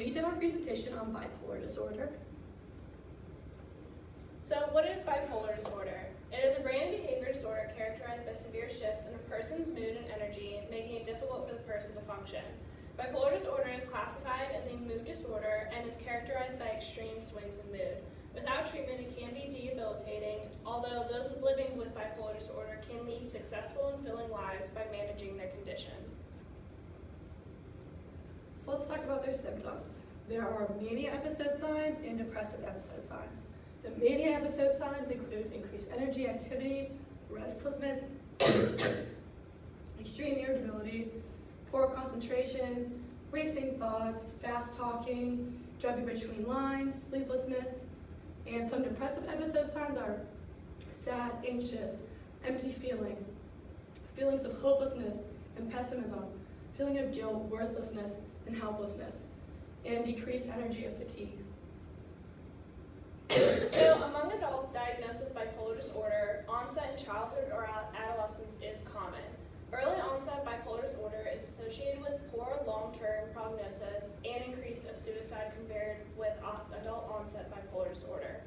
we did our presentation on bipolar disorder. So what is bipolar disorder? It is a brain and behavior disorder characterized by severe shifts in a person's mood and energy, making it difficult for the person to function. Bipolar disorder is classified as a mood disorder and is characterized by extreme swings in mood. Without treatment, it can be debilitating, although those living with bipolar disorder can lead successful and fulfilling lives by managing their condition. So let's talk about their symptoms. There are mania episode signs and depressive episode signs. The mania episode signs include increased energy, activity, restlessness, extreme irritability, poor concentration, racing thoughts, fast talking, jumping between lines, sleeplessness. And some depressive episode signs are sad, anxious, empty feeling, feelings of hopelessness and pessimism, feeling of guilt, worthlessness, and helplessness, and decreased energy of fatigue. So among adults diagnosed with bipolar disorder, onset in childhood or adolescence is common. Early onset bipolar disorder is associated with poor long-term prognosis and increase of suicide compared with adult onset bipolar disorder.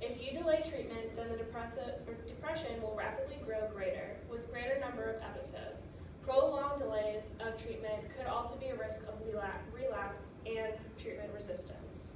If you delay treatment, then the depression will rapidly grow greater, with greater number of episodes. Prolonged delays of treatment could also be a risk of relapse and treatment resistance.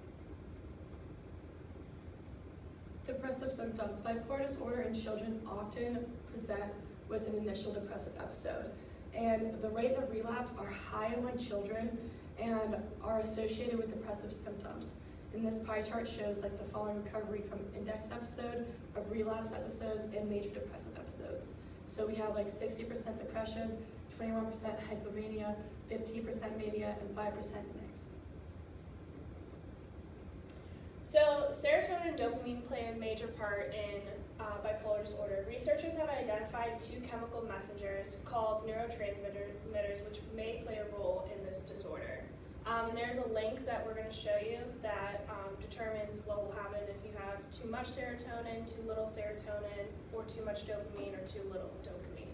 Depressive symptoms. Bipolar disorder in children often present with an initial depressive episode, and the rate of relapse are high among children and are associated with depressive symptoms. And this pie chart shows like the following recovery from index episode, of relapse episodes, and major depressive episodes. So we have like 60% depression, 21% hypomania, 15% mania, and 5% mixed. So serotonin and dopamine play a major part in bipolar disorder. Researchers have identified two chemical messengers called neurotransmitters which may play a role in this disorder. And there's a link that we're going to show you that determines what will happen if you have too much serotonin, too little serotonin, or too much dopamine or too little dopamine.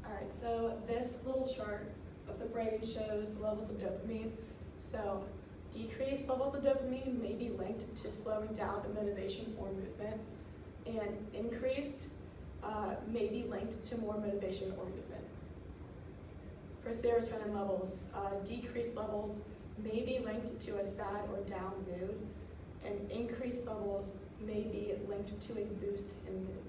Alright, so this little chart of the brain shows the levels of dopamine. So decreased levels of dopamine may be linked to slowing down of motivation or movement, and increased may be linked to more motivation or movement. For serotonin levels, decreased levels may be linked to a sad or down mood, and increased levels may be linked to a boost in mood.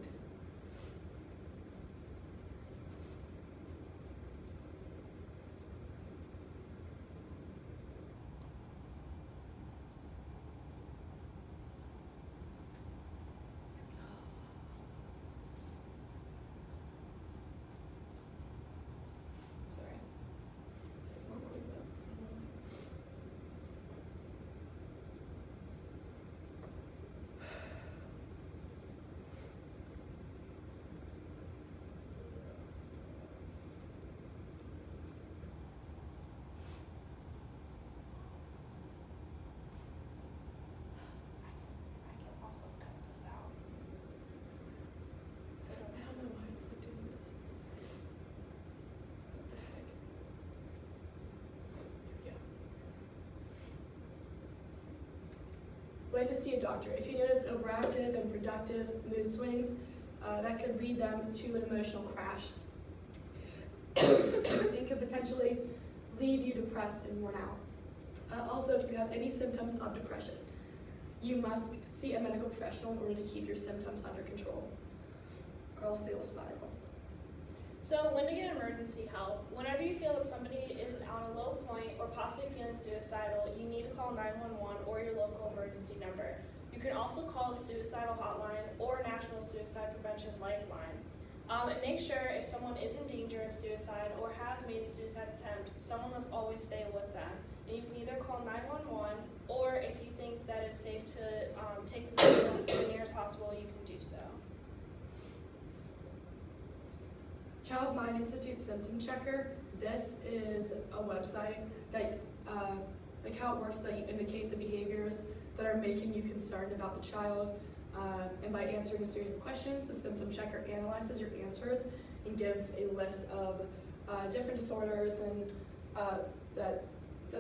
When to see a doctor. If you notice overactive and productive mood swings, that could lead them to an emotional crash. It could potentially leave you depressed and worn out. Also, if you have any symptoms of depression, you must see a medical professional in order to keep your symptoms under control, or else they will spiral. So when to get emergency help. Whenever you feel that somebody is on a low point or possibly feeling suicidal, you need to call 911 or your local emergency number. You can also call the suicidal hotline or National Suicide Prevention Lifeline. And make sure if someone is in danger of suicide or has made a suicide attempt, someone must always stay with them. And you can either call 911 or if you think that it's safe to take the patient to the nearest hospital, you can do so. Child Mind Institute Symptom Checker. This is a website that like how it works is that you indicate the behaviors that are making you concerned about the child, and by answering a series of questions, the symptom checker analyzes your answers and gives a list of different disorders and that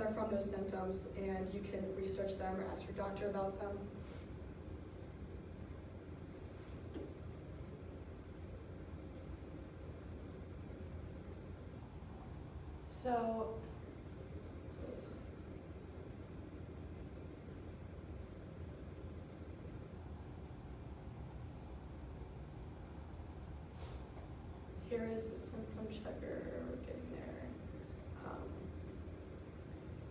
are from those symptoms, and you can research them or ask your doctor about them. So, here is the symptom checker, we're getting there.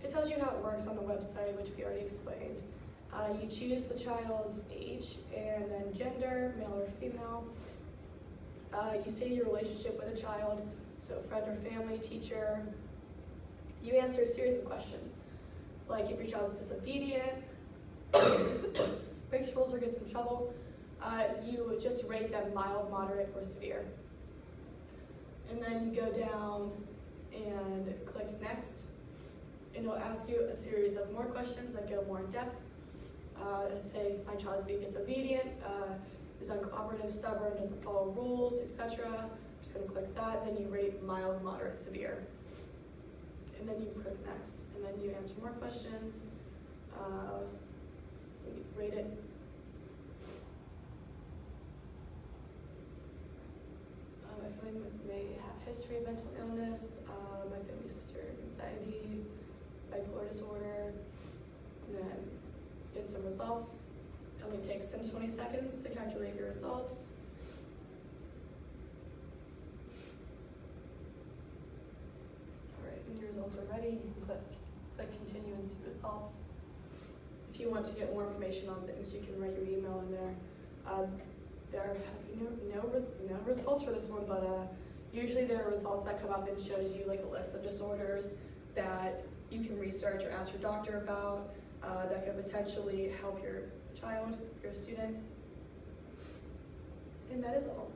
It tells you how it works on the website, which we already explained. You choose the child's age and then gender, male or female. You say your relationship with a child, so friend or family, teacher. You answer a series of questions, like if your child's disobedient, breaks rules or gets in trouble. You just rate them mild, moderate, or severe. And then you go down and click next, and it'll ask you a series of more questions that go more in depth. Let's say my child's being disobedient, is uncooperative, stubborn, doesn't follow rules, etc. I'm just going to click that. Then you rate mild, moderate, severe. And then you click next, and then you answer more questions. You rate it. My family may have history of mental illness. My family's history of anxiety, bipolar disorder, and then get some results. It only takes 10 to 20 seconds to calculate your results. All right, when your results are ready, you can click continue and see results. If you want to get more information on things, you can write your email in there. There are no results for this one, but usually there are results that come up and shows you like a list of disorders that you can research or ask your doctor about that could potentially help your child, your student. And that is all.